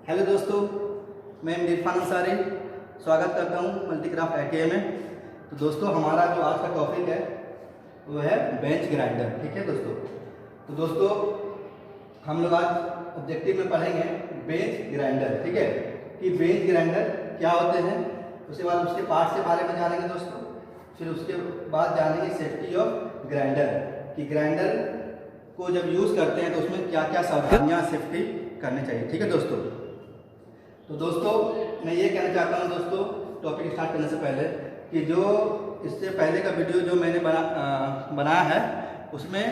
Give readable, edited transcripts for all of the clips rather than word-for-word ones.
Hello दोस्तों, मैं इरफान अंसारी स्वागत करता हूं मल्टीक्राफ्ट ITI में। तो दोस्तों, हमारा जो आज का टॉपिक है वो है बेंच ग्राइंडर। ठीक है दोस्तों। तो दोस्तों, हम लोग आज ऑब्जेक्टिव में पढ़ेंगे बेंच ग्राइंडर। ठीक है, कि बेंच ग्राइंडर क्या होते हैं, उसके बाद उसके पार्ट्स के बारे में जानेंगे दोस्तों। फिर उसके बाद जानेंगे सेफ्टी ऑफ ग्राइंडर, कि ग्राइंडर को जब यूज़ करते हैं तो उसमें क्या क्या सावधानियाँ सेफ्टी करनी चाहिए। ठीक है दोस्तों। तो दोस्तों, मैं ये कहना चाहता हूँ दोस्तों, टॉपिक स्टार्ट करने से पहले, कि जो इससे पहले का वीडियो जो मैंने बनाया है उसमें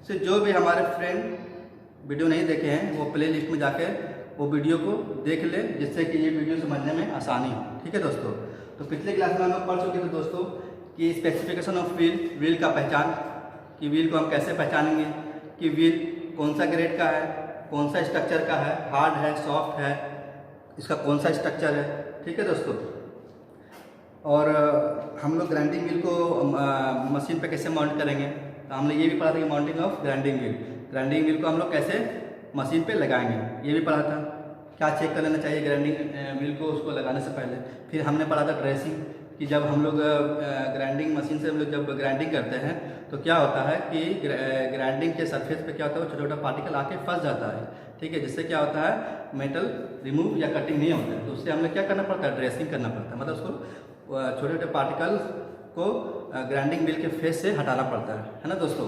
से जो भी हमारे फ्रेंड वीडियो नहीं देखे हैं वो प्ले लिस्ट में जाके वो वीडियो को देख ले, जिससे कि ये वीडियो समझने में आसानी हो। ठीक है दोस्तों। तो पिछले क्लास में हम लोग पढ़ चुके थे दोस्तों कि स्पेसिफिकेशन ऑफ व्हील का पहचान, कि व्हील को हम कैसे पहचानेंगे, कि व्हील कौन सा ग्रेड का है, कौन सा स्ट्रक्चर का है, हार्ड है, सॉफ्ट है, इसका कौन सा स्ट्रक्चर है। ठीक है दोस्तों। और हम लोग ग्राइंडिंग व्हील को मशीन पे कैसे माउंट करेंगे, तो हमने ये भी पढ़ा था कि माउंटिंग ऑफ ग्राइंडिंग व्हील को हम लोग कैसे मशीन पे लगाएंगे, ये भी पढ़ा था। क्या चेक कर लेना चाहिए ग्राइंडिंग व्हील को उसको लगाने से पहले। फिर हमने पढ़ा था ड्रेसिंग, कि जब हम लोग ग्राइंडिंग मशीन से हम लोग जब ग्राइंडिंग करते हैं तो क्या होता है कि ग्राइंडिंग के सरफेस पे क्या होता है, वो छोटा छोटा पार्टिकल आके फंस जाता है। ठीक है, जिससे क्या होता है मेटल रिमूव या कटिंग नहीं होता है। तो उससे हमें क्या करना पड़ता है, ड्रेसिंग करना पड़ता है, मतलब उसको छोटे छोटे पार्टिकल्स को ग्राइंडिंग व्हील के फेस से हटाना पड़ता है ना दोस्तों।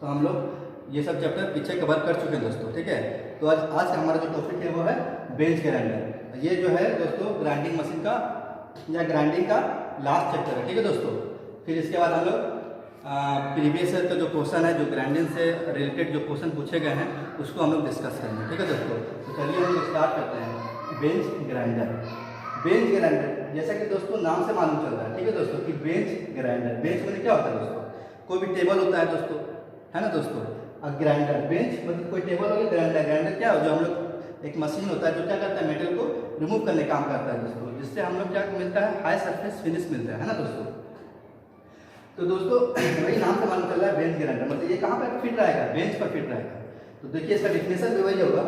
तो हम लोग ये सब चैप्टर पीछे कवर कर चुके हैं दोस्तों। ठीक है। तो आज का हमारा जो टॉपिक है वो है बेंच ग्राइंडर। ये जो है दोस्तों ग्राइंडिंग मशीन का या ग्राइंडिंग का लास्ट चैप्टर है। ठीक है दोस्तों। फिर इसके बाद हम लोग प्रीवियस ईयर का जो क्वेश्चन है, जो ग्राइंडिंग से रिलेटेड जो क्वेश्चन पूछे गए हैं उसको हम लोग डिस्कस करेंगे। ठीक है दोस्तों। तो चलिए हम लोग स्टार्ट करते हैं बेंच ग्राइंडर। बेंच ग्राइंडर जैसा कि दोस्तों नाम से मालूम चल रहा है, ठीक है दोस्तों, कि बेंच ग्राइंडर। बेंच मतलब क्या होता है दोस्तों, कोई भी टेबल होता है दोस्तों, है ना दोस्तों। और ग्राइंडर, बेंच मतलब कोई टेबल हो गया, ग्राइंडर क्या हो, जो हम लोग एक मशीन होता है जो क्या करता है, मेटल को रिमूव करने का काम करता है दोस्तों, जिससे हम लोग क्या मिलता है, हाई सरफेस फिनिश मिलता है ना दोस्तों। तो दोस्तों वही नाम से मालूम चल रहा है बेंच ग्राइंडर, मतलब ये कहाँ पर फिट रहेगा, बेंच पर फिट रहेगा। तो देखिए इसका डिफिनेशन भी वही होगा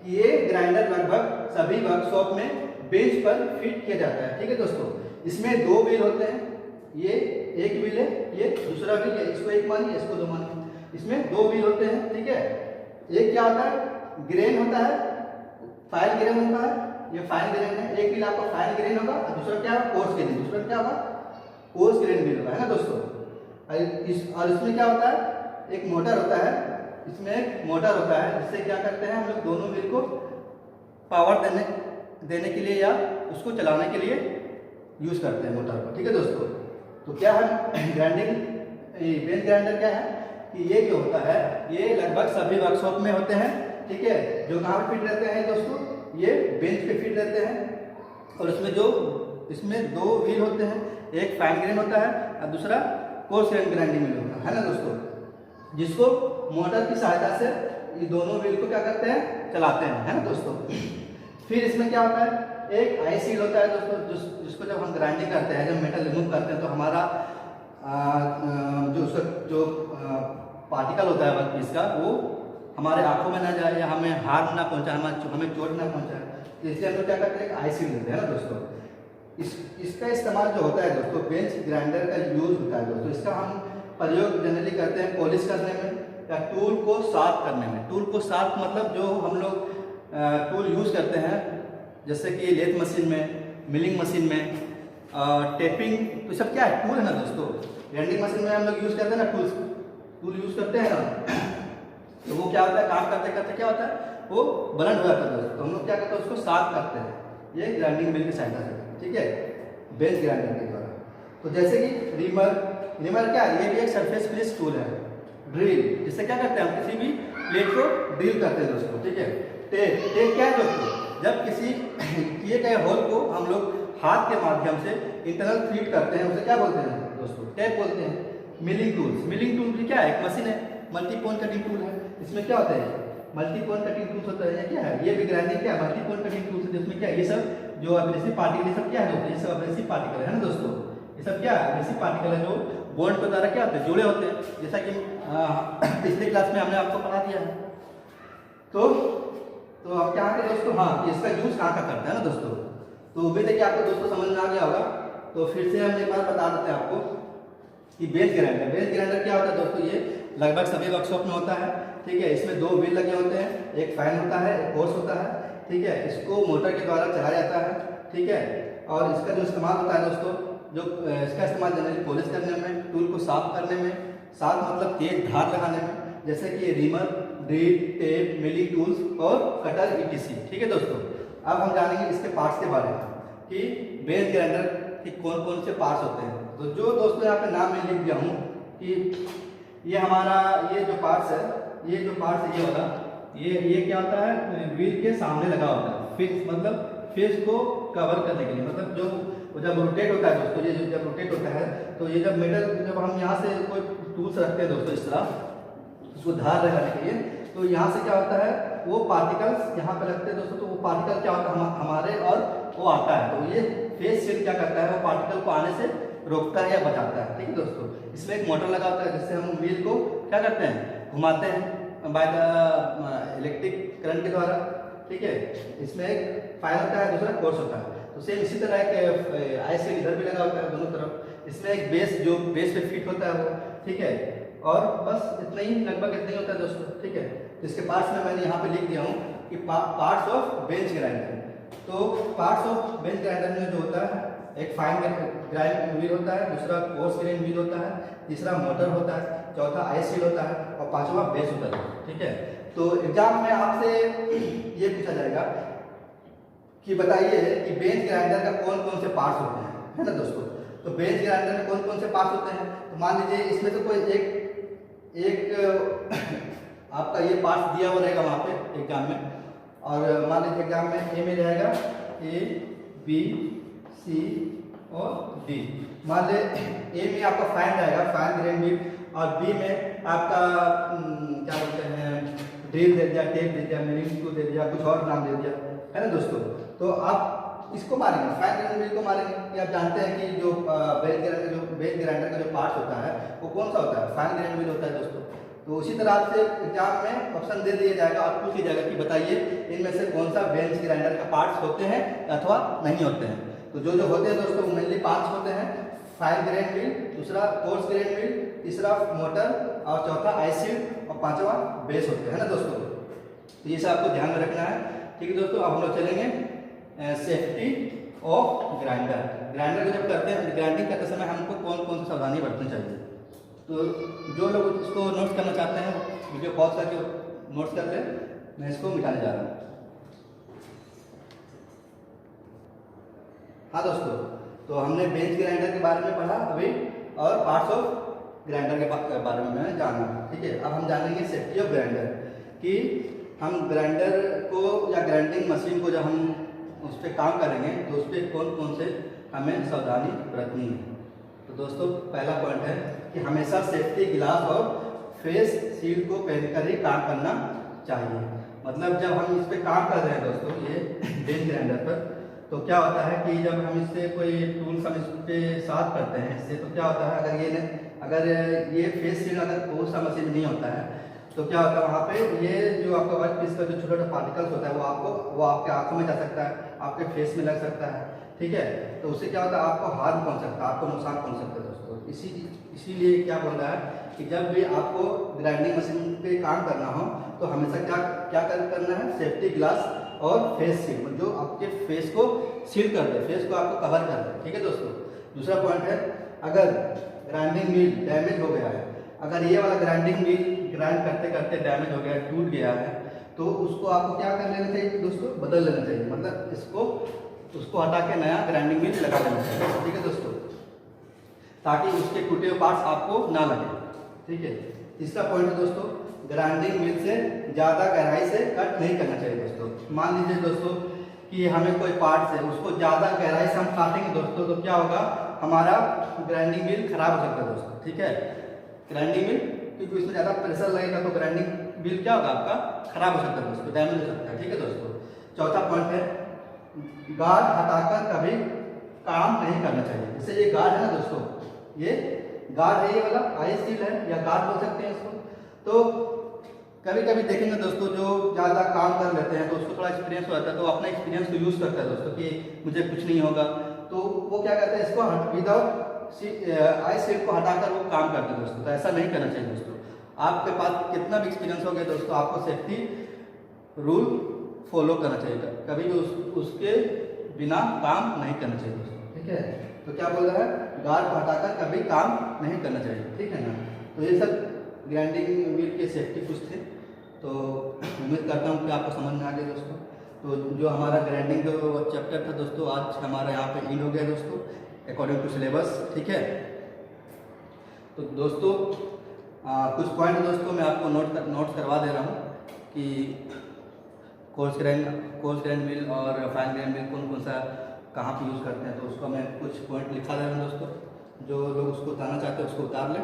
कि ये ग्राइंडर लगभग सभी वर्कशॉप में बेंच पर फिट किया जाता है। ठीक है दोस्तों। इसमें दो व्हील होते हैं, ये एक व्हील है, ये दूसरा व्हील है, इसको एक मानिए, इसको दो मानिए। इसमें दो व्हील होते हैं। ठीक है। एक क्या होता है, ग्रेन होता है, फाइन ग्रेन होता है, ये फाइन ग्रेन है। एक व्हील आपका फाइन ग्रेन होगा और दूसरा क्या होगा, कोर्स ग्रेन। दूसरा क्या होगा, कोर्स ग्रेन व्हील होगा, है ना दोस्तों। और इसमें क्या होता है, एक मोटर होता है, इसमें एक मोटर होता है, जिससे क्या करते हैं हम लोग दोनों व्हील को पावर देने के लिए या उसको चलाने के लिए यूज करते हैं मोटर को। ठीक है दोस्तों। तो क्या है ग्राइंडिंग बेंच ग्राइंडर क्या है, कि ये जो होता है ये लगभग सभी वर्कशॉप में होते हैं। ठीक है। जो कहाँ पे फिट रहते हैं दोस्तों, ये बेंच पे फिट रहते हैं। और इसमें दो व्हील होते हैं, एक फाइन ग्रेन होता है और दूसरा कोर्स ग्राइंडिंग व्हील होता है ना दोस्तों, जिसको मोटर की सहायता से ये दोनों व्हील को क्या करते हैं, चलाते हैं, है ना दोस्तों। फिर इसमें क्या होता है, एक आई सील होता है दोस्तों, जिसको जब हम ग्राइंडिंग करते हैं, जब मेटल रिमूव करते हैं, तो हमारा जो पार्टिकल होता है वर्कपीस का, वो हमारे आंखों में ना जाए या हमें हार्म ना पहुंचाए, हमें चोट ना पहुंचाए, तो इसलिए हम लोग क्या करते हैं, आई सील देते हैं ना दोस्तों। इसका इस्तेमाल जो होता है दोस्तों, बेंच ग्राइंडर का यूज होता है दोस्तों। इसका हम प्रयोग जनरली करते हैं पॉलिश करने में या टूल को साफ करने में। टूल को साफ मतलब जो हम लोग टूल यूज करते हैं, जैसे कि लेथ मशीन में, मिलिंग मशीन में, टेपिंग, तो सब क्या है, टूल है ना दोस्तों। ग्राइंडिंग मशीन में हम लोग यूज करते हैं ना, टूल यूज करते हैं ना, तो वो क्या होता है, काम करते करते क्या होता है, वो ब्लंट हो जाता है दोस्तों। तो हम लोग क्या करते हैं, उसको साफ करते हैं, ये ग्राइंडिंग मिल की सहायता से। ठीक है, बेंच ग्राइंडर के द्वारा। तो जैसे कि रिमर क्या है, ये भी एक सरफेस फिनिश टूल है। ड्रिल, जिससे क्या करते हैं, हम किसी भी प्लेट को ड्रिल करते हैं दोस्तों। ठीक है। टेप क्या है दोस्तों, जब किसी किए गए होल को हम लोग हाथ के माध्यम से इंटरनल फीड करते हैं, उसे क्या बोलते हैं दोस्तों, टेप बोलते हैं। मिलिंग टूल भी क्या है, एक मशीन है, मल्टीपोन कटिंग टूल है। इसमें क्या होता है, मल्टीपोन कटिंग टूल्स होता है, क्या है, ये भी ग्राइंडिंग क्या है, मल्टीपोन कटिंग टूल्स है, जिसमें क्या है, ये सब जो एब्रेसिव पार्टिकल, ये सब क्या है दोस्तों, ये सब एब्रेसिव पार्टिकल है ना दोस्तों। ये सब क्या है, एब्रेसिव पार्टिकल है, जो बॉन्ड के द्वारा क्या होते हैं, जुड़े होते हैं, जैसा कि पिछले क्लास में हमने आपको पढ़ा दिया है। तो अब क्या है दोस्तों, हाँ, कि इसका यूज कहाँ का करते हैं ना दोस्तों। तो उम्मीद है कि आपको दोस्तों समझ में आ गया होगा। तो फिर से हम एक बार बता देते हैं आपको कि बेंच ग्राइंडर, बेंच ग्राइंडर क्या होता है दोस्तों, ये लगभग सभी वर्कशॉप में होता है, ठीक है। इसमें 2 व्हील लगे होते हैं, एक फैन होता है, एक फोर्स होता है, ठीक है। इसको मोटर के द्वारा चलाया जाता है, ठीक है। और इसका जो इस्तेमाल होता है दोस्तों, जो इसका इस्तेमाल जनरली पॉलिश करने में, टूल को साफ करने में, साथ मतलब तेज धार लगाने में, जैसे कि reamer, drill, tape, milling tools और कटर etc, ठीक है दोस्तों। अब हम जानेंगे इसके पार्ट्स के बारे में कि बेंच ग्राइंडर के कौन कौन से पार्ट्स होते हैं। तो जो दोस्तों यहाँ पे नाम मैं लिख दिया हूँ कि ये हमारा ये जो पार्ट्स है, ये जो पार्ट्स है ये वाला, ये क्या होता है, व्हील के सामने लगा होता है, फिक्स मतलब फेस को कवर करने के लिए, मतलब जो जब रोटेट होता है दोस्तों, ये जब रोटेट होता है तो ये जब मेटल, जब हम यहाँ से कोई टूल्स रखते हैं दोस्तों इस तरह उसको धार लगाने के लिए, तो यहाँ से क्या होता है, वो पार्टिकल्स यहाँ पे लगते हैं दोस्तों। तो वो पार्टिकल क्या होता है हमारे और वो आता है, तो ये फेस शील्ड क्या करता है, वो पार्टिकल को आने से रोकता है या बचाता है, ठीक है दोस्तों। इसमें एक मोटर लगा होता है जिससे हम व्हील को क्या करते हैं, घुमाते हैं बाय द इलेक्ट्रिक करंट के द्वारा, ठीक है। इसमें एक फायर होता है, दूसरा फोर्स होता है। तो सेम इसी तरह एक आई शील्ड इधर भी लगा होता है दोनों तरफ। इसमें एक बेस, जो बेस पे फिट होता है वो, ठीक है। और बस इतना ही, लगभग इतना ही होता है दोस्तों, ठीक है। तो इसके पार्ट्स में मैंने यहाँ पे लिख दिया हूँ कि पार्ट्स ऑफ बेंच ग्राइंडर। तो पार्ट्स ऑफ बेंच ग्राइंडर में जो होता है, एक फाइन ग्राइंड व्हील होता है, दूसरा कोर्स ग्रेन व्हील होता है, तीसरा मोटर होता है, चौथा आई शील्ड होता है और पांचवा बेस होता है, ठीक है। तो एग्जाम में आपसे ये पूछा जाएगा कि बताइए कि बेंच ग्राइंडर का कौन कौन से पार्ट्स होते हैं, है ना दोस्तों। तो बेंच ग्राइंडर में कौन कौन से पार्ट्स होते हैं, तो मान लीजिए इसमें तो कोई एक आपका ये पार्ट्स दिया हुआ रहेगा वहाँ पे एग्जाम में, और मान लीजिए एग्जाम में ए में रहेगा A, B, C और D। मान ले ए में आपका फैन रहेगा, फैन ग्रेन व्हील, और बी में आपका क्या बोलते हैं, ड्रिल दे दिया, टेप दे दिया, मिलिंग टूल दे दिया, कुछ और नाम दे दिया, है ना दोस्तों। तो आप इसको मारेंगे, फैन ग्रेन व्हील को मारेंगे कि आप जानते हैं कि जो बेंच ग्राइंडर का जो पार्ट होता है वो कौन सा होता है, फैन ग्रेन व्हील होता है दोस्तों। तो उसी तरह आपसे एग्जाम में ऑप्शन दे दिया जाएगा और पूछ लिया जाएगा कि बताइए इनमें से कौन सा बेंच ग्राइंडर का पार्ट्स होते हैं अथवा नहीं होते हैं। तो जो होते हैं दोस्तों मेनली 5 होते हैं, फाइन ग्रेन व्हील, दूसरा कोर्स ग्रेन व्हील, तीसरा मोटर और चौथा आई शील्ड और पांचवा बेस होते हैं ना दोस्तों। तो ये सब आपको ध्यान में रखना है, ठीक है दोस्तों। अब हम लोग चलेंगे सेफ्टी ऑफ ग्राइंडर। ग्राइंडर को जब करते हैं, ग्राइंडिंग करते समय हमको कौन कौन सी सावधानी बरतनी चाहिए। तो जो लोग इसको नोट करना चाहते हैं वीडियो पॉज करके नोट्स कर ले, मैं इसको मिटाने जा रहा हूँ। हाँ दोस्तों, तो हमने बेंच ग्राइंडर के बारे में पढ़ा अभी और पार्ट्स ऑफ ग्राइंडर के बारे में मैंने जाना, ठीक है। अब हम जानेंगे सेफ्टी ऑफ ग्राइंडर कि हम ग्राइंडर को या ग्राइंडिंग मशीन को जब हम उस पर काम करेंगे तो उस पर कौन कौन से हमें सावधानी बरतनी है। तो दोस्तों पहला पॉइंट है कि हमेशा सेफ्टी ग्लास और फेस शील्ड को पहनकर ही काम करना चाहिए। मतलब जब हम इस पर काम कर रहे हैं दोस्तों, ये बेंच ग्राइंडर पर, तो क्या होता है कि जब हम इससे कोई टूल्स हम इस पे साफ करते हैं इससे, तो क्या होता है अगर ये फेस शील्ड अगर कोई सा मशीन नहीं होता है तो क्या होता है वहाँ पे ये जो आपका वर्क पीस का जो छोटा छोटा पार्टिकल्स होता है वो आपके आंखों में जा सकता है, आपके फेस में लग सकता है, ठीक है। तो उससे क्या होता है आपको हार्म पहुँच सकता है, आपको नुकसान पहुँच सकता है दोस्तों। इसीलिए क्या बोल रहा है कि जब भी आपको ग्राइंडिंग मशीन पे काम करना हो तो हमेशा क्या करना है, सेफ्टी ग्लास और फेस शील्ड जो आपके फेस को सील कर दे, फेस को आपको कवर कर दे, ठीक है दोस्तों। दूसरा पॉइंट है, अगर ग्राइंडिंग व्हील डैमेज हो गया है, अगर ये वाला ग्राइंडिंग व्हील ग्राइंड करते करते डैमेज हो गया, टूट गया है, तो उसको आपको क्या कर लेना चाहिए दोस्तों, बदल लेना चाहिए। मतलब उसको हटा के नया ग्राइंडिंग व्हील लगा देना चाहिए, ठीक है दोस्तों, ताकि उसके टूटे हुए पार्ट्स आपको ना लगे, ठीक है। तीसरा पॉइंट है दोस्तों, ग्राइंडिंग व्हील से ज़्यादा गहराई से कट नहीं करना चाहिए दोस्तों। मान लीजिए दोस्तों कि हमें कोई पार्ट्स है उसको ज़्यादा गहराई से हम काटेंगे दोस्तों, तो क्या होगा, हमारा ग्राइंडिंग व्हील खराब हो सकता है दोस्तों, ठीक है। ग्राइंडिंग व्हील क्योंकि उसमें ज़्यादा प्रेशर लगेगा तो ग्राइंडिंग व्हील क्या होगा, आपका खराब हो सकता है दोस्तों, डैमेज हो सकता है, ठीक है दोस्तों। चौथा पॉइंट है, गार्ड हटाकर कभी काम नहीं करना चाहिए। जैसे ये गार्ड है ना दोस्तों, ये गार्ड है, ये वाला आई शील्ड है या गार्ड बोल सकते हैं इसको। तो कभी कभी देखेंगे दोस्तों जो ज़्यादा काम कर लेते हैं तो उसको थोड़ा एक्सपीरियंस हो जाता है, तो अपना एक्सपीरियंस को यूज़ करता है दोस्तों कि मुझे कुछ नहीं होगा, तो वो क्या कहते हैं, इसको विदाउट आई सीट को हटाकर वो काम करते हैं दोस्तों। तो ऐसा नहीं करना चाहिए दोस्तों। आपके पास कितना भी एक्सपीरियंस हो गया दोस्तों, आपको सेफ्टी रूल फॉलो करना चाहिए, कभी भी उसके बिना काम नहीं करना चाहिए दोस्तों, ठीक है। तो क्या बोल रहा है, गार्ड को हटाकर कभी काम नहीं करना चाहिए, ठीक है ना। तो ये सब ग्राइंडिंग व्हील के सेफ्टी कुछ थे, तो उम्मीद करता हूँ कि आपको समझ में आ गया दोस्तों। तो जो हमारा ग्राइंडिंग जो चैप्टर था दोस्तों, आज हमारा यहाँ पे एंड हो गया दोस्तों, अकॉर्डिंग टू सिलेबस, ठीक है। तो दोस्तों कुछ पॉइंट दोस्तों मैं आपको नोट करवा दे रहा हूँ कि कोर्स ग्राइंड व्हील और फाइन ग्राइंड व्हील कौन कौन सा कहाँ पे यूज़ करते हैं, तो उसका मैं कुछ पॉइंट लिखा दे रहा हूँ दोस्तों। जो लोग उसको उतारना चाहते हैं उसको उतार लें।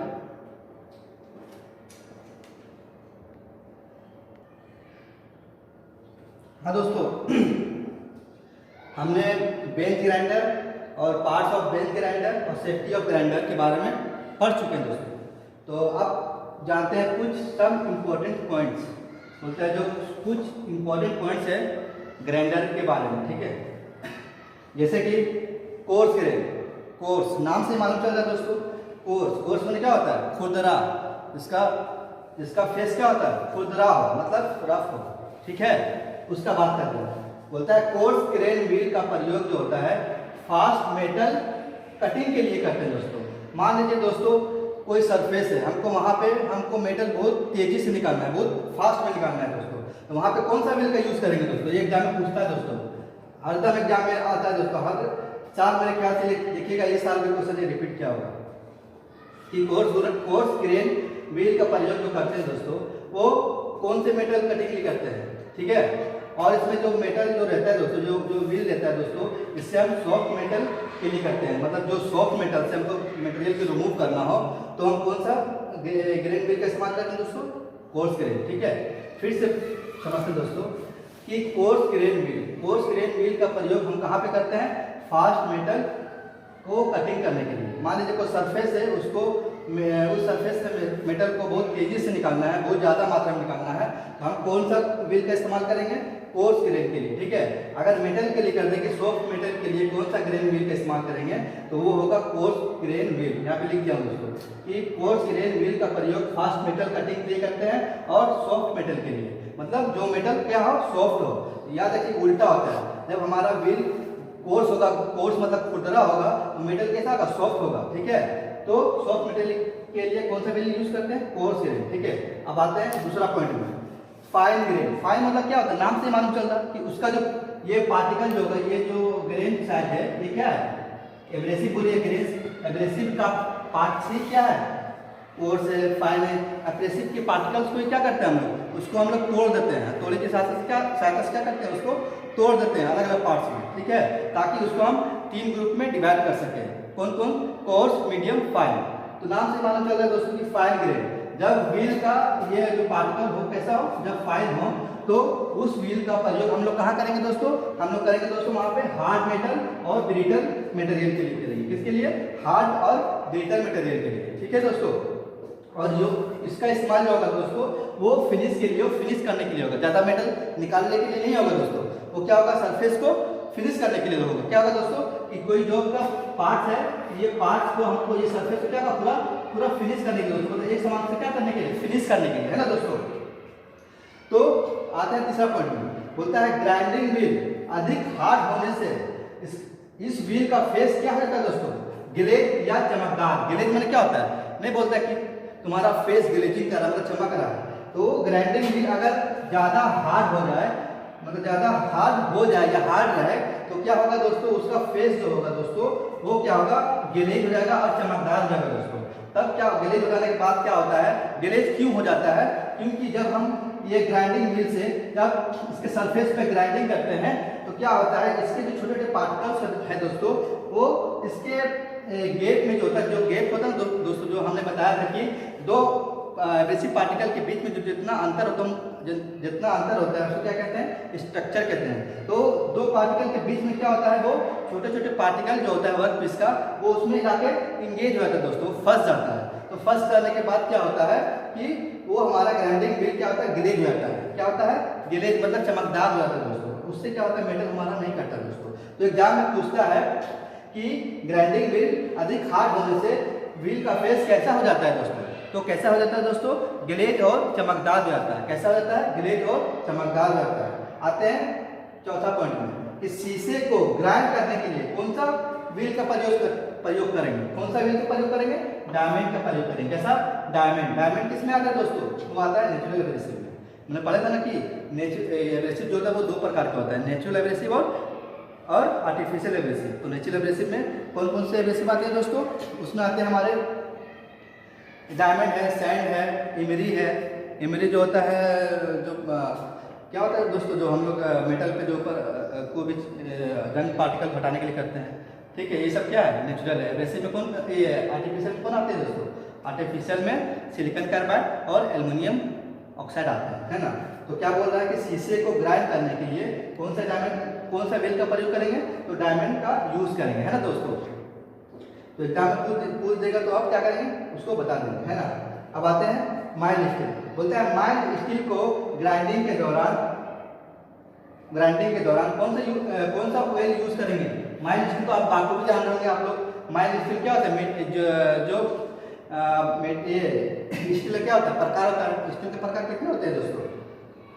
हाँ दोस्तों, हमने बेंच ग्राइंडर और पार्ट्स ऑफ बेंच ग्राइंडर और सेफ्टी ऑफ ग्राइंडर के बारे में पढ़ चुके हैं दोस्तों। तो अब जानते हैं कुछ सम इम्पोर्टेंट पॉइंट्स, बोलते हैं जो कुछ इम्पोर्टेंट पॉइंट्स है ग्राइंडर के बारे में, ठीक है। जैसे कि कोर्स ग्रेन, कोर्स नाम से मालूम चल रहा है दोस्तों, कोर्स में क्या होता है, खुरदरा, इसका फेस क्या होता है, खुरदरा हो, मतलब रफ हो, ठीक है। उसका बात करते हैं, बोलता है कोर्स ग्रेन व्हील का प्रयोग जो होता है फास्ट मेटल कटिंग के लिए करते हैं दोस्तों। मान लीजिए दोस्तों कोई सरफेस है, हमको मेटल बहुत तेजी से निकालना है, बहुत फास्ट में निकालना है दोस्तों, तो वहाँ पे कौन सा व्हील का यूज करेंगे दोस्तों, ये एग्जाम में पूछता है दोस्तों, हरदम एग्जाम में आता है दोस्तों, हर साल मेरे ख्याल से देखिएगा, इस साल भी क्वेश्चन रिपीट क्या होगा कि कोर्स ग्रेन व्हील का प्रयोग जो करते हैं दोस्तों, वो कौन से मेटल कटिंग के लिए करते हैं, ठीक है। और इसमें जो मेटल जो रहता है दोस्तों, जो व्हील रहता है दोस्तों, इससे हम सॉफ्ट मेटल के लिए करते हैं, मतलब जो सॉफ्ट मेटल से हमको मटेरियल को रिमूव करना हो तो हम कौन सा ग्रेन व्हील का इस्तेमाल करते हैं दोस्तों, कोर्स ग्रेन, ठीक है। फिर से समझते हैं दोस्तों कि कोर्स ग्रेन व्हील का प्रयोग हम कहाँ पे करते हैं, फास्ट मेटल को कटिंग करने के लिए। मान लीजिए कोई सरफेस है, उसको उस सरफेस से मेटल को बहुत तेजी से निकालना है, बहुत ज़्यादा मात्रा में निकालना है, तो हम कौन सा व्हील का इस्तेमाल करेंगे, कोर्स ग्रेन के लिए, ठीक है। अगर मेटल के लिए कर देंगे, सॉफ्ट मेटल के लिए कौन सा ग्रेन व्हील का इस्तेमाल करेंगे, तो वो होगा कोर्स ग्रेन व्हील। यहाँ पे लिख दिया हूँ दोस्तों कि कोर्स ग्रेन व्हील का प्रयोग फास्ट मेटल कटिंग के लिए करते हैं और सॉफ्ट मेटल के लिए, मतलब जो मेटल क्या हो, सॉफ्ट हो। याद रखिए उल्टा होता है, जब हमारा व्हील कोर्स होगा, कोर्स मतलब खुरदरा होगा, तो मेटल कैसा होगा, सॉफ्ट होगा, ठीक है। तो सॉफ्ट मेटल के लिए कौन सा व्हील यूज करते हैं, कोर्स ग्रेन, ठीक है। अब आते हैं दूसरा पॉइंट में, फाइन ग्रेन। फाइन मतलब क्या होता है, नाम से मालूम चल रहा है कि उसका जो ये पार्टिकल जो होगा, ये जो ग्रेन साइज है, ये क्या है, एब्रेसिव बोलिए, ग्रेन एब्रेसिव का पार्ट से क्या है, कोर्स है, फाइन है, एब्रेसिव के पार्टिकल्स को क्या करते हैं हम लोग, उसको हम लोग तोड़ देते हैं, तोड़ने के साथ क्या करते हैं, उसको तोड़ देते हैं अलग अलग पार्ट्स में, ठीक है, ताकि उसको हम 3 ग्रुप में डिवाइड कर सकें। कौन कौन, कोर्स, मीडियम, फाइन। तो नाम से मालूम चल रहा है दोस्तों कि फाइन ग्रेन, जब व्हील का ये जो पार्टिकल हो कैसा हो, जब फाइन हो, तो उस व्हील का प्रयोग हम लोग कहाँ करेंगे दोस्तों, हम लोग करेंगे दोस्तों वहाँ पे हार्ड मेटल और ब्रिटल मटेरियल के लिए करेंगे। किसके लिए, हार्ड और ब्रिटल मटेरियल के लिए, ठीक है दोस्तों। और जो इसका इस्तेमाल जो होगा दोस्तों, वो फिनिश के लिए, फिनिश करने के लिए होगा, ज़्यादा मेटल निकालने के लिए नहीं होगा दोस्तों। वो क्या होगा, सरफेस को फिनिश करने के लिए होगा। क्या होगा दोस्तों कि कोई जो का पार्ट है, ये पार्ट्स को हमको ये सरफेस को क्या होगा, पूरा फिनिश करने के लिए, मतलब एक समान से क्या करने के लिए, फिनिश करने के लिए, है ना दोस्तों। तो आता है तीसरा पॉइंट में, बोलता है ग्राइंडिंग व्हील अधिक हार्ड होने से इस व्हील का फेस क्या होता है दोस्तों, ग्लेज या चमकदार। ग्लेज मैंने क्या होता है, नहीं बोलता कि तुम्हारा फेस ग्लेजिंग कर रहा है, मतलब चमक रहा है। तो ग्राइंडिंग व्हील अगर ज़्यादा हार्ड हो जाए, मतलब ज़्यादा हार्ड हो जाए या हार्ड रहे, तो क्या होगा दोस्तों, उसका फेस जो होगा दोस्तों, वो क्या होगा, ग्लेज हो जाएगा और चमकदार हो जाएगा दोस्तों। तब क्या, ग्लेज हो जाने के बाद क्या होता है, ग्लेज क्यों हो जाता है, क्योंकि जब हम ये ग्राइंडिंग व्हील से जब इसके सरफेस पे ग्राइंडिंग करते हैं, तो क्या होता है, इसके जो छोटे छोटे पार्टिकल्स हैं दोस्तों, वो इसके गेप में जो होता है, जो गेप होता है दोस्तों, जो हमने बताया था कि दो एब्रेसिव पार्टिकल के बीच में जो जितना अंतर होता है उसको क्या कहते हैं, स्ट्रक्चर कहते हैं। तो दो पार्टिकल के बीच में क्या होता है, वो छोटे छोटे पार्टिकल जो होता है वर्क पीस का, वो उसमें जाके इंगेज हो जाता है दोस्तों, फंस जाता है। तो फंस जाने के बाद क्या होता है कि वो हमारा ग्राइंडिंग व्हील क्या होता है, ग्लेज हो जाता है। क्या होता है, ग्लेज मतलब चमकदार हो जाता है दोस्तों, उससे क्या होता है मेटल हमारा नहीं कटता दोस्तों। तो एग्जाम में पूछता है कि ग्राइंडिंग व्हील अधिक हार्ड होने से व्हील का फेस कैसा हो जाता है दोस्तों। तो कैसा हो जाता है दोस्तों, ग्लेज और चमकदार हो जाता है। कैसा हो जाता है, ग्लेज और चमकदार हो जाता है। आते हैं चौथा पॉइंट में कि शीशे को ग्राइंड करने के लिए कौन सा व्हील का प्रयोग करेंगे, कौन सा व्हील का प्रयोग करेंगे, डायमंड का प्रयोग करेंगे। कैसा, डायमंड। डायमंड किस में आता है दोस्तों, वो आता है नेचुरल एब्रेसिव में। मैंने पढ़ा था ना कि एब्रेसिव जो होता है वो दो प्रकार का होता है, नेचुरल एब्रेसिव और आर्टिफिशियल एब्रेसिव। तो नेचुरल एब्रेसिव में कौन कौन से एब्रेसिव आते हैं दोस्तों, उसमें आते हैं हमारे डायमंड है, सैंड है, इमरी है। इमरी जो होता है जो क्या होता है दोस्तों, जो हम लोग मेटल पे जो ऊपर कोई भी रंग पार्टिकल हटाने के लिए करते हैं, ठीक है। ये सब क्या है, नेचुरल है। वैसे में कौन, ये आर्टिफिशियल कौन आते हैं दोस्तों, आर्टिफिशियल में सिलिकॉन कार्बाइड और एल्युमिनियम ऑक्साइड आते हैं, है ना। तो क्या बोल रहा है कि शीशे को ग्राइंड करने के लिए कौन सा डायमंड, कौन सा व्हील का प्रयोग करेंगे, तो डायमंड का यूज करेंगे, है ना दोस्तों। तो एग्जाम में पूछ देगा तो आप क्या करेंगे, उसको बता देंगे, है ना। अब आते हैं माइल्ड स्टील। बोलते हैं माइल्ड स्टील को ग्राइंडिंग के दौरान कौन सा ऑयल यूज करेंगे। माइल्ड स्टील तो आप बात को भी जान रहे होंगे आप लोग। माइल्ड स्टील क्या होता है, जो ये स्टील क्या होता है, प्रकार होता है। स्टील के प्रकार कितने होते हैं दोस्तों,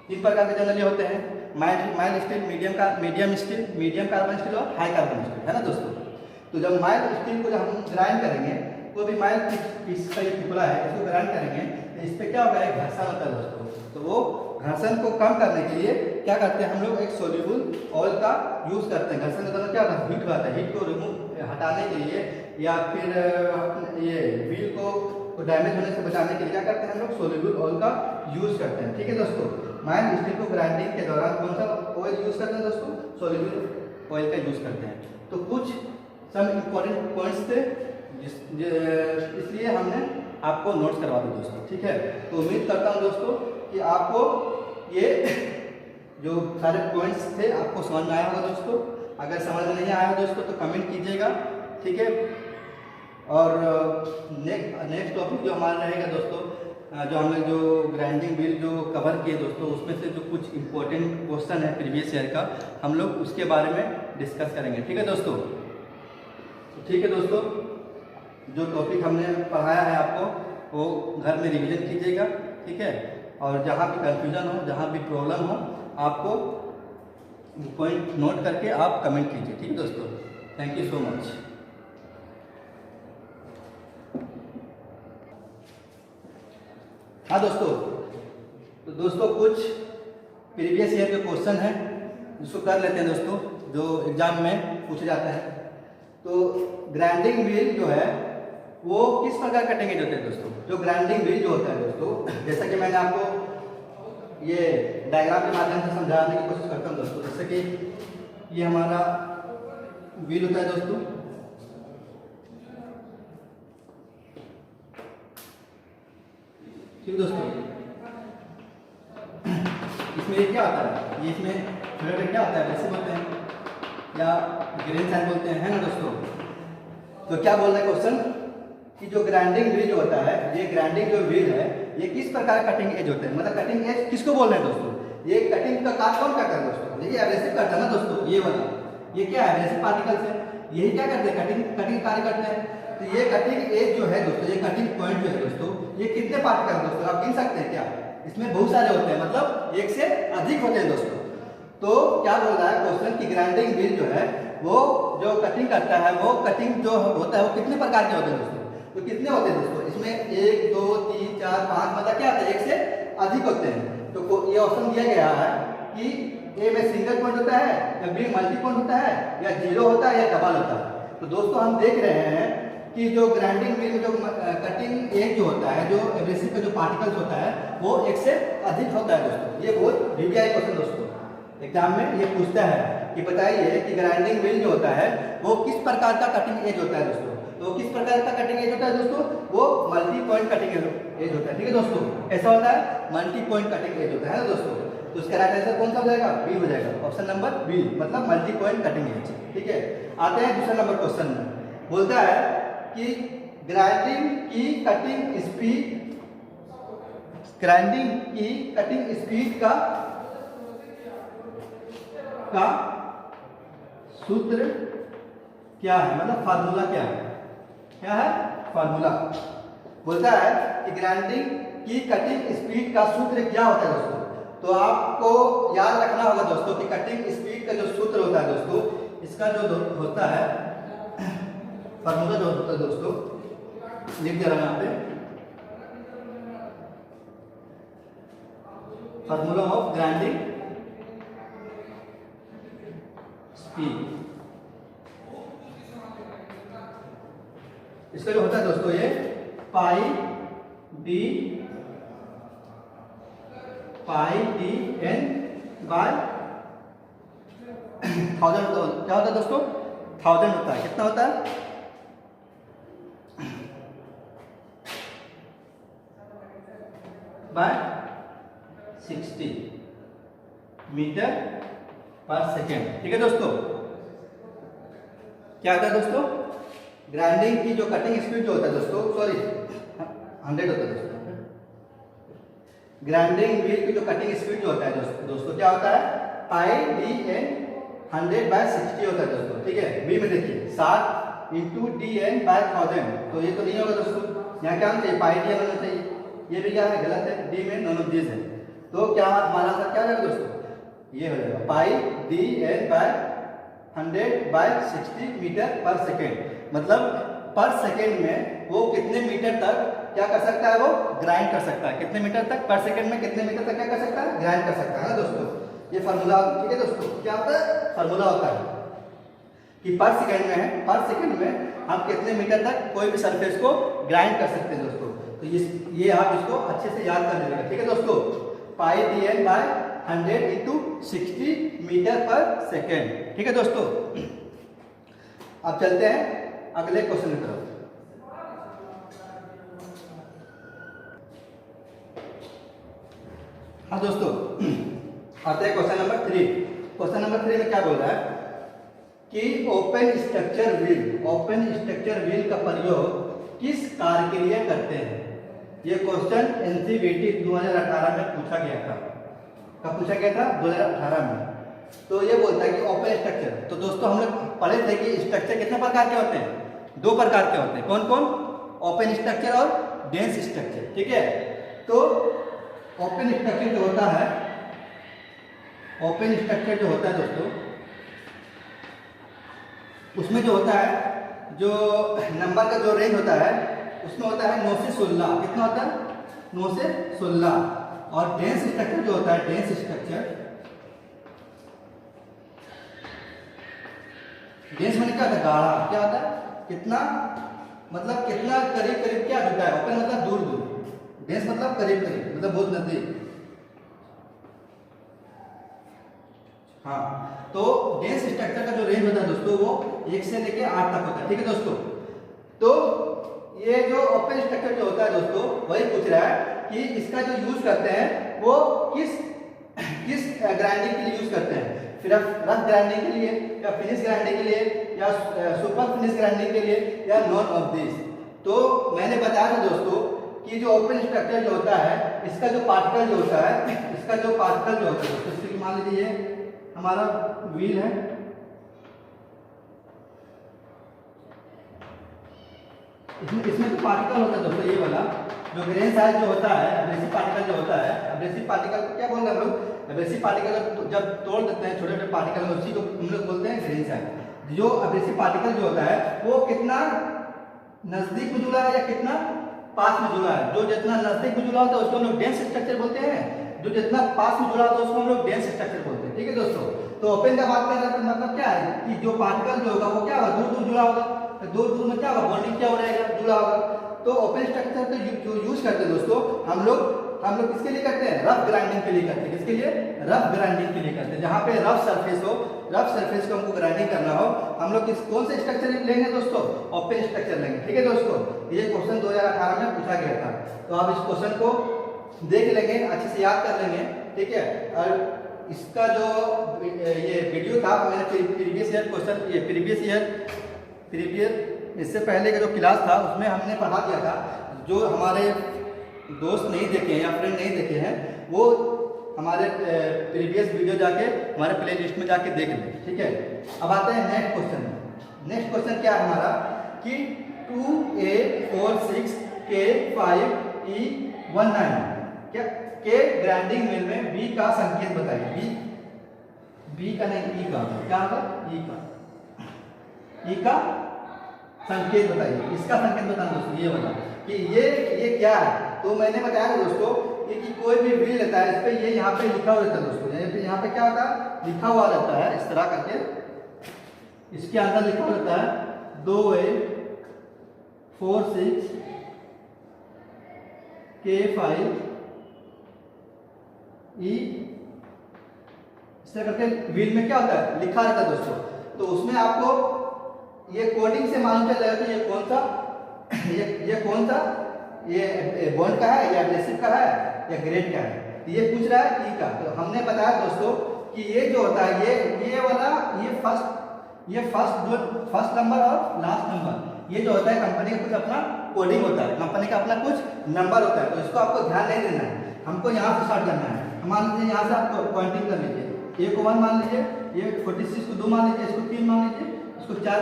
3 प्रकार के जनरली होते हैं। Mild steel, medium steel, medium carbon steel और हाई कार्बन स्टील, है ना दोस्तों। तो जब माइल्ड स्टील को जब हम ग्राइंड करेंगे, तो भी माइल्ड पीस का ये टुकड़ा है, इसको ग्राइंड करेंगे तो इस पर क्या होगा, एक घर्षण होता है दोस्तों। तो वो घर्षण को कम करने के लिए क्या करते हैं हम लोग, एक सोल्यूबल ऑयल का यूज करते हैं। घर्षण का क्या होता है, हीट होता है। हीट को रिमूव हटाने के लिए या फिर ये व्हील को डैमेज होने से बचाने के लिए क्या करते हैं हम लोग, सोल्यूबल ऑयल का यूज करते हैं, ठीक है दोस्तों। माइल्ड स्टील को ग्राइंडिंग के दौरान कौन सा ऑयल यूज करते हैं दोस्तों, सोल्यूबल ऑयल का यूज करते हैं। तो कुछ सम इम्पोर्टेंट पॉइंट्स थे इसलिए हमने आपको नोट्स करवा दिए दोस्तों, ठीक है। तो उम्मीद करता हूँ दोस्तों कि आपको ये जो सारे पॉइंट्स थे आपको समझ में आया होगा दोस्तों। अगर समझ में नहीं आया दोस्तों तो कमेंट कीजिएगा, ठीक है। और नेक्स्ट टॉपिक जो हमारा रहेगा दोस्तों, जो हमने जो ग्राइंडिंग व्हील जो कवर किए दोस्तों, उसमें से जो कुछ इंपॉर्टेंट क्वेश्चन है प्रीवियस ईयर का, हम लोग उसके बारे में डिस्कस करेंगे, ठीक है दोस्तों। ठीक है दोस्तों, जो टॉपिक हमने पढ़ाया है आपको वो घर में रिवीजन कीजिएगा, ठीक है। और जहाँ भी कंफ्यूजन हो, जहाँ भी प्रॉब्लम हो, आपको पॉइंट नोट करके आप कमेंट कीजिए, ठीक है दोस्तों। Thank you so much. हाँ दोस्तों, तो दोस्तों कुछ प्रीवियस ईयर के क्वेश्चन हैं जिसको कर लेते हैं दोस्तों, जो एग्जाम में पूछे जाते हैं। तो ग्राइंडिंग व्हील जो है वो किस प्रकार कटेंगे होते हैं दोस्तों। जो ग्राइंडिंग व्हील जो होता है दोस्तों, जैसा कि मैंने आपको ये डायग्राम के माध्यम से समझाने की कोशिश करता हूँ दोस्तों। जैसे कि ये हमारा व्हील होता है दोस्तों, ठीक दोस्तों। इसमें ये क्या होता है, ये इसमें छोटे क्या होता है, वैसे बोलते हैं या ग्रेन साइन बोलते हैं, है ना दोस्तों। तो क्या बोल रहा है क्वेश्चन कि जो ग्राइंडिंग व्हील जो होता है, ये ग्राइंडिंग जो व्हील है ये किस प्रकार कटिंग एज होता है। मतलब कटिंग एज किसको बोल रहे हैं दोस्तों, ये कटिंग का कार्य कौन करता है दोस्तों, देखिए एब्रेसिव करता है ना दोस्तों। ये वाला ये क्या है, एब्रेसिव पार्टिकल्स है, यही क्या करते हैं, कटिंग कार्य करते हैं। तो ये कटिंग एज जो है दोस्तों, ये कटिंग पॉइंट जो है दोस्तों, ये कितने पार्टिकल दोस्तों आप गिन सकते हैं क्या, इसमें बहुत सारे होते हैं, मतलब एक से अधिक होते हैं दोस्तों। तो क्या बोल रहा है क्वेश्चन कि ग्राइंडिंग व्हील जो है वो जो कटिंग करता है, वो कटिंग जो होता है वो कितने प्रकार के होते हैं दोस्तों। तो कितने होते हैं दोस्तों, इसमें 1 2 3 4 5 मतलब क्या होता है, एक से अधिक होते हैं। तो ये ऑप्शन दिया गया है कि ए में सिंगल पॉइंट होता है, या बी मल्टी पॉइंट होता है, या जीरो होता है, या डबल होता है। तो दोस्तों हम देख रहे हैं कि जो ग्राइंडिंग व्हील में जो कटिंग एज जो होता है, जो एब्रेसिव का जो पार्टिकल्स होता है वो एक से अधिक होता है दोस्तों। ये बहुत वीवीआई क्वेश्चन दोस्तों एग्जाम में ये पूछता है कि बताइए कि ग्राइंडिंग व्हील जो होता है वो किस प्रकार का कटिंग एज होता है दोस्तों। तो किस प्रकार का कटिंग एज होता है दोस्तों, वो मल्टी पॉइंट कटिंग एज होता है, ठीक है दोस्तों। ऐसा होता है, मल्टी पॉइंट कटिंग एज होता है ना दोस्तों। तो उसका राइट आंसर कौन सा हो जाएगा, बी हो जाएगा, ऑप्शन नंबर बी, मतलब मल्टी पॉइंट कटिंग एज, ठीक है। आते हैं दूसरा नंबर क्वेश्चन में, बोलता है कि ग्राइंडिंग की कटिंग स्पीड का का सूत्र क्या है, मतलब फार्मूला क्या है, क्या है फार्मूला। बोलता है कि ग्राइंडिंग की कटिंग स्पीड का सूत्र क्या होता है दोस्तों। तो आपको याद रखना होगा दोस्तों कि कटिंग स्पीड का जो सूत्र होता है दोस्तों, इसका जो होता है फार्मूला जो होता है दोस्तों, लिख दे रहा हूं यहाँ पे, फार्मूला ऑफ ग्राइंडिंग स्पीड। इसका जो होता है दोस्तों ये पाई डी एन बाय 1000 क्या होता है दोस्तों, 1000 होता है। कितना होता है, बाय 60 मीटर पर सेकेंड। ठीक है दोस्तों, क्या होता है दोस्तों, ग्राइंडिंग की जो कटिंग स्पीड जो होता है दोस्तों, सॉरी 100 होता है दोस्तों, ग्राइंडिंग व्हील की जो कटिंग स्पीड जो होता है दोस्तों क्या होता है, पाई डी एन 100/60 होता है दोस्तों। ठीक है, बी में देखिए 7 इंटू डी एन बाय 1000, तो ये तो नहीं होगा दोस्तों, यहाँ क्या होना चाहिए, पाई डी एन होना चाहिए। ये भी क्या है, गलत है, डी में नॉन ऑफ दिस है। तो क्या हमारा आंसर क्या होगा दोस्तों, ये हो जाएगा पाई D N bye 100/60 metre per second. मतलब पर सेकेंड में वो कितने मीटर तक क्या कर सकता है, वो ग्राइंड कर सकता है, कितने मीटर तक पर सेकेंड में कितने मीटर तक क्या कर सकता है, ग्राइंड कर सकता है ना दोस्तों। ये फार्मूला, ठीक है दोस्तों, क्या होता है, फार्मूला होता है कि पर सेकेंड में है, पर सेकेंड में हम कितने मीटर तक कोई भी सरफेस को ग्राइंड कर सकते हैं दोस्तों। तो ये आप इसको अच्छे से याद कर लीजिएगा। ठीक है दोस्तों, pi D N by 100 into 60 metre per second. ठीक है दोस्तों, अब चलते हैं अगले क्वेश्चन की तरफ। हाँ दोस्तों, आते हैं क्वेश्चन नंबर 3। क्वेश्चन नंबर 3 में क्या बोल रहा है कि ओपन स्ट्रक्चर व्हील का प्रयोग किस कार्य के लिए करते हैं। ये क्वेश्चन एनसीवीटी 2018 में पूछा गया था। कब पूछा गया था, 2018 में। तो ये बोलता है कि ओपन स्ट्रक्चर, तो दोस्तों हम लोग पढ़े थे कि स्ट्रक्चर कितने प्रकार के होते हैं, 2 प्रकार के होते हैं। कौन कौन, ओपन स्ट्रक्चर और डेंस स्ट्रक्चर। ठीक है, तो ओपन स्ट्रक्चर जो होता है, ओपन स्ट्रक्चर जो होता है दोस्तों, उसमें जो होता है, जो नंबर का जो रेंज होता है उसमें होता है 9 से 16। कितना होता है, 9 से 16। और डेंस स्ट्रक्चर जो होता है, डेंस स्ट्रक्चर, डेंस मैंने क्या होता है, गाढ़ा। क्या होता है, कितना, मतलब कितना करीब करीब क्या जुटा है, ओपन मतलब दूर दूर, डेंस मतलब करीब करीब, मतलब बहुत नजदीक। हाँ, तो डेंस स्ट्रक्चर का जो रेंज होता है दोस्तों वो 1 से लेके 8 तक होता है। ठीक है दोस्तों, तो ये जो ओपन स्ट्रक्चर जो होता है दोस्तों, वही पूछ रहा है कि इसका जो यूज करते हैं वो किस ग्राइंडिंग के लिए यूज करते हैं, सिर्फ रफ ग्राइंडिंग के लिए, या फिनिश ग्राइंडिंग के लिए, या सुपर फिनिश ग्राइंडिंग के लिए, या नॉन ऑफ दिस। तो मैंने बताया था दोस्तों कि जो ओपन स्ट्रक्चर जो होता है, इसका जो पार्टिकल जो होता है, इसका जो पार्टिकल जो होता है दोस्तों, जैसे मान लीजिए हमारा व्हील है, इसमें जो पार्टिकल होता है दोस्तों, ये वाला जो ग्रेन साइज जो होता है, एब्रेसिव पार्टिकल जो होता है, एब्रेसिव पार्टिकल को क्या बोलते हैं हम लोग, एब्रेसिव पार्टिकल जब तोड़ देते हैं छोटे छोटे पार्टिकल में, उसी को हम लोग बोलते हैं ग्रेन साइज। जो एब्रेसिव पार्टिकल जो होता है वो कितना नजदीक में जुड़ा है या कितना पास में जुड़ा है। जो जितना नजदीक में जुड़ा होता है उसको हम लोग डेंस स्ट्रक्चर बोलते हैं, जो जितना पास में जुड़ा होता है उसको हम लोग डेंस स्ट्रक्चर बोलते हैं। ठीक है दोस्तों, तो ओपन का बात कर रहे हैं, मतलब क्या है कि जो पार्टिकल जो होगा वो क्या होगा, दूर दूर जुड़ा होगा, तो दूर दूर में क्या होगा, बॉन्डिंग क्या हो रहेगा, जुड़ा होगा। तो ओपन स्ट्रक्चर तो जो यूज करते हैं दोस्तों हम लोग किसके लिए करते हैं, रफ ग्राइंडिंग के लिए करते हैं। किसके लिए, रफ ग्राइंडिंग के लिए करते हैं, जहाँ पे रफ सरफेस हो, रफ सरफेस को हमको ग्राइंडिंग करना हो, हम लोग कौन से स्ट्रक्चर लेंगे दोस्तों, ओपन स्ट्रक्चर लेंगे। ठीक है दोस्तों, ये क्वेश्चन 2018 में पूछा गया था। तो आप इस क्वेश्चन को देख लेंगे, अच्छे से याद कर लेंगे। ठीक है, और इसका जो ये वीडियो था मैंने प्रीवियस ईयर क्वेश्चन, ये प्रीवियस इससे पहले का जो क्लास था उसमें हमने पढ़ा दिया था। जो हमारे दोस्त नहीं देखे हैं या फ्रेंड नहीं देखे हैं वो हमारे प्रीवियस वीडियो जाके हमारे प्ले लिस्ट में जाके देख लें, ठीक है। अब आते हैं नेक्स्ट क्वेश्चन में। नेक्स्ट क्वेश्चन क्या है हमारा कि 2A46K5E19 क्या के ग्राइंडिंग मिल में बी का संकेत बताइए। बी का नहीं, ई का, क्या होगा, ई का संकेत बताइए। इसका संकेत बताना दोस्तों, ये वाला कि ये क्या है। तो मैंने बताया दोस्तों ये कि कोई भी व्हील रहता है, इस पे ये यहाँ पे लिखा हुआ रहता है दोस्तों। यहाँ पे क्या होता है, लिखा हुआ रहता है इस तरह करके, इसके अंदर लिखा हुआ रहता है 2A46K5E, इस तरह करके व्हील में क्या होता है, लिखा रहता है दोस्तों। तो उसमें आपको ये कोडिंग से मालूम चल जाएगा कि ये कौन सा ये बॉन्ड का है या एब्रेसिव का है या ग्रेड का है। तो ये पूछ रहा है ई का। तो हमने बताया दोस्तों कि ये जो होता है ये वाला ये फर्स्ट नंबर और लास्ट नंबर, ये जो होता है कंपनी का कुछ अपना कोडिंग होता है, कंपनी का अपना कुछ नंबर होता है। तो इसको आपको ध्यान नहीं देना है, हमको यहाँ से स्टार्ट करना है। मान लीजिए यहाँ से आपको पॉइंटिंग कर लीजिए, ए को 1 मान लीजिए, ये 46 को 2 मान लीजिए, इसको 3 मान लीजिए, इसको 4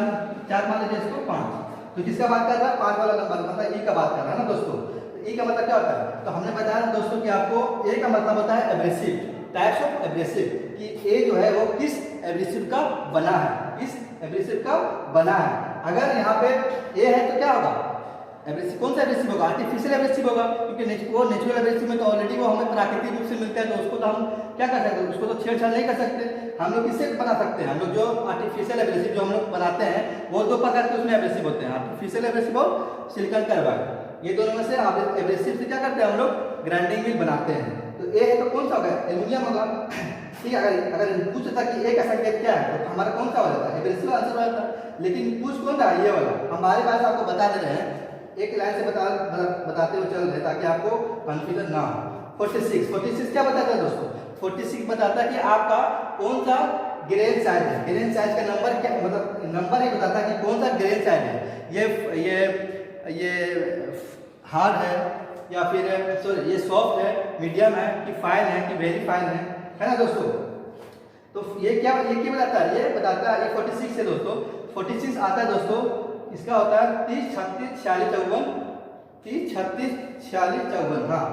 मान लीजिए, इसको 5। तो किसका बात कर रहा है, 5 वाला नंबर मतलब ई का बात कर रहा है ना दोस्तों। तो ई का मतलब क्या होता है, तो हमने बताया दोस्तों कि आपको ए का मतलब होता है एब्रेसिव, टाइप्स ऑफ एब्रेसिव, कि ए जो है वो किस एब्रेसिव का बना है, किस एब्रेसिव का बना है। अगर यहाँ पे ए है तो क्या होगा, एब्रेसिव कौन सा एब्रेसिव होगा, आर्टिफिशियल एब्रेसिव होगा, क्योंकि वो नेचुरल एब्रेसिव में तो ऑलरेडी वो हमें प्राकृतिक रूप से मिलता है। तो उसको तो हम क्या कर सकते हैं, उसको तो छेड़छाड़ नहीं कर सकते। हम लोग किससे बना सकते हैं, हम लोग जो आर्टिफिशियल एब्रेसिव जो हम लोग बनाते हैं वो 2 प्रकार के उसमें एब्रेसिव होते हैं, आर्टिफिशियल एब्रेसिव और सिलिकॉन कार्बाइड। ये दोनों में से एब्रेसिव से क्या करते हैं हम लोग, ग्राइंडिंग मिल बनाते हैं। तो ए है तो कौन सा होगा, एल्यूमिनियम होगा, ठीक है। अगर पूछता कि ए का संकेत क्या है तो हमारा कौन सा हो जाता है, एब्रेसिव आंसर हो जाता है। लेकिन पूछ कौन रहा है, ये वाला। हम बारी बार आपको बता दे रहे हैं, एक लाइन से बताते हुए चल रहे ताकि आपको कंफ्यूजन ना हो। 46 क्या बताता है दोस्तों, 46 बताता है कि आपका कौन सा ग्रेन साइज है। ग्रेन साइज का नंबर क्या, मतलब नंबर ही बताता है कि कौन सा ग्रेन साइज है, ये हार्ड है या फिर सॉरी ये सॉफ्ट है, मीडियम है कि फाइन है कि वेरी फाइन है ना दोस्तों। तो ये क्या बताता है, ये बताता है, ये 46 है दोस्तों। 46 आता है दोस्तों, इसका होता है 30 36 46 54, 30 36 46 54, हाँ।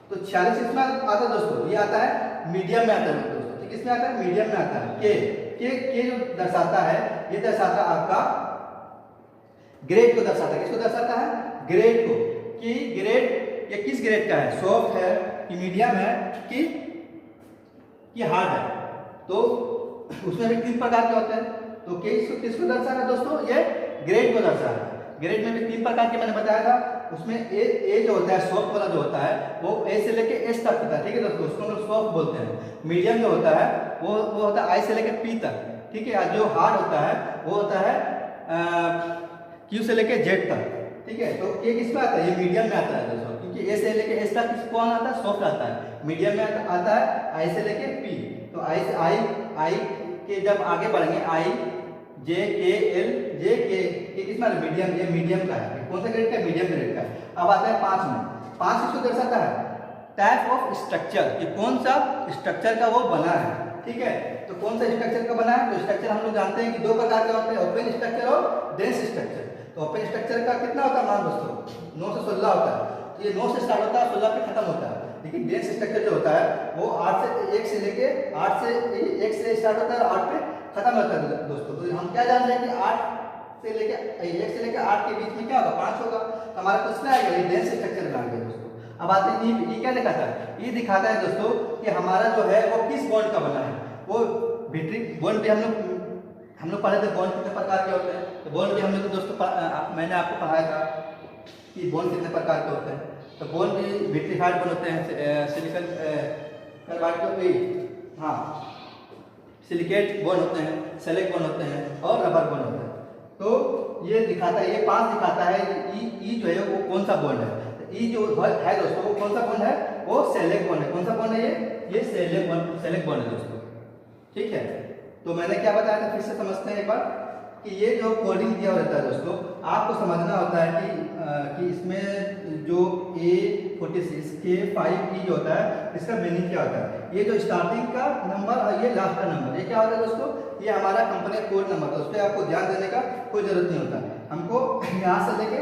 तो 46 इसमें आता है दोस्तों, ये आता है मीडियम में आता है दोस्तों, ठीक, इसमें आता है मीडियम में आता है। के जो दर्शाता है, ये दर्शाता है आपका ग्रेड को दर्शाता है। किसको दर्शाता है, ग्रेड को, कि ग्रेड ये किस ग्रेड का है, सॉफ्ट है कि मीडियम है कि हार्ड है। तो उसमें भी 3 प्रकार के होते हैं। तो किसको दर्शाता है दोस्तों, ये ग्रेड को दर्शाता है। ग्रेड में भी 3 प्रकार के मैंने बताया था। उसमें ए जो होता है सॉफ्ट वाला जो होता है वो ए से लेके एस तक होता है, ठीक है दोस्तों, उसको हम लोग सॉफ्ट बोलते हैं। मीडियम जो होता है वो होता है आई से लेके पी तक, ठीक है। जो हार्ड होता है वो होता है क्यू से लेके जेड तक, ठीक है। तो ये किसमें आता है, ये मीडियम में आता है दोस्तों, क्योंकि ए से लेके एस तक कौन आता है, सॉफ्ट आता है। मीडियम में आता है आई से लेके पी। तो आई से आई के जब आगे बढ़ेंगे, आई जे के एल जे के किसमें मीडियम, ये मीडियम का है। कौन सा ग्रेड का, मीडियम ग्रेड का है। अब आता है 5 में। 5 किसको दर्शाता है, टाइप ऑफ स्ट्रक्चर, कि कौन सा स्ट्रक्चर का वो बना है, ठीक है। तो कौन सा स्ट्रक्चर का बना है, तो स्ट्रक्चर हम लोग जानते हैं कि 2 प्रकार के होते हैं, ओपन स्ट्रक्चर और डेंस स्ट्रक्चर। तो ओपन स्ट्रक्चर का कितना होता है मान दोस्तों, 9 से 16 होता है। तो ये 9 से स्टार्ट होता है, 16 पे खत्म होता है। लेकिन डेंस स्ट्रक्चर जो होता है वो 8 से 1 से स्टार्ट होता है और 8 पे खत्म होता है दोस्तों। तो हम क्या जान रहे हैं कि 1 से लेके 8 के बीच में क्या होगा, 5 होगा। तो हमारा क्वेश्चन आएगा ये डेंस स्ट्रक्चर बना गया दोस्तों। अब आते हैं ई क्या दिखाता है, ये दिखाता है दोस्तों कि हमारा जो है वो किस बॉन्ड का बना है। वो विट्रिक बॉन्ड पे हम लोग पढ़े थे बॉन्ड कितने प्रकार के होते हैं। तो बॉन्ड भी हम लोग दोस्तों मैंने आपको पढ़ाया था कि बॉन्ड कितने प्रकार के होते हैं। तो बॉन्ड भी विट्रीफाइड बॉन्ड होते हैं, सिलिकॉन कार्बाइड के, हाँ, सिलिकेट बॉन्ड होते हैं, सेलेक्ट बॉन्ड होते हैं और रबर बॉन्ड होते हैं। तो ये दिखाता है, ये 5 दिखाता है ई जो है वो कौन सा बॉन्ड है। ई जो है दोस्तों वो कौन सा बॉन्ड है, वो सेलेक्ट बॉन्ड है। कौन सा बॉन्ड है, ये सेलेक्ट बॉन्ड है दोस्तों, ठीक है। तो मैंने क्या बताया था, फिर से समझते हैं एक बार कि ये जो कोडिंग दिया रहता है दोस्तों, आपको समझना होता है कि इसमें जो ए K46 K5E जो होता है, इसका मीनिंग क्या होता है? ये जो स्टार्टिंग का नंबर और ये लास्ट का नंबर, ये क्या होता है दोस्तों? ये हमारा कंपनी कोड नंबर है, उस पर आपको ध्यान देने का कोई जरूरत नहीं होता। हमको यहाँ से लेके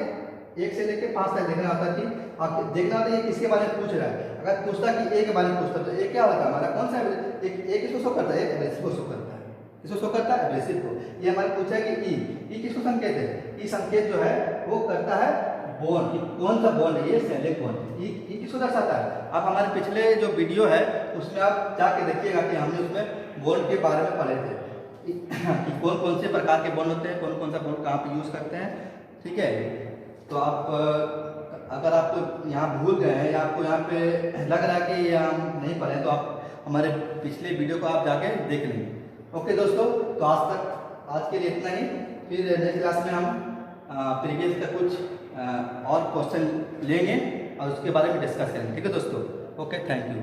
1 से लेके 5 तक देखना होता है कि आप देखना होता है ये किसके बारे में पूछ रहा है। अगर पूछता कि ए के बारे में पूछता तो ए क्या होता है हमारा, कौन सा ए किसको शो करता है? एब्रेसिव को शो करता है। किसको शो करता है? एब्रेसिव को। ये हमारे पूछा है कि ई किसको संकेत है? ई संकेत जो है वो करता है बोन, कि कौन सा बोन है, ये सेलेक्ट बोन। ई किसको दर्शाता है? आप हमारे पिछले जो वीडियो है उसमें आप जाके देखिएगा कि हमने उसमें बोन के बारे में पढ़े थे कि कौन कौन से प्रकार के बोन होते हैं, कौन कौन सा बोन कहाँ पे यूज करते हैं। ठीक है, तो आप अगर आपको यहाँ भूल गए हैं या आपको यहाँ पे लग रहा है कि ये हम नहीं पढ़े तो आप हमारे पिछले वीडियो को आप जाके देख लेंगे। ओके दोस्तों, तो आज के लिए इतना ही। फिर नेक्स्ट क्लास में हम प्रीवियस का कुछ और क्वेश्चन लेंगे और उसके बारे में डिस्कस करेंगे। ठीक है दोस्तों, ओके, थैंक यू।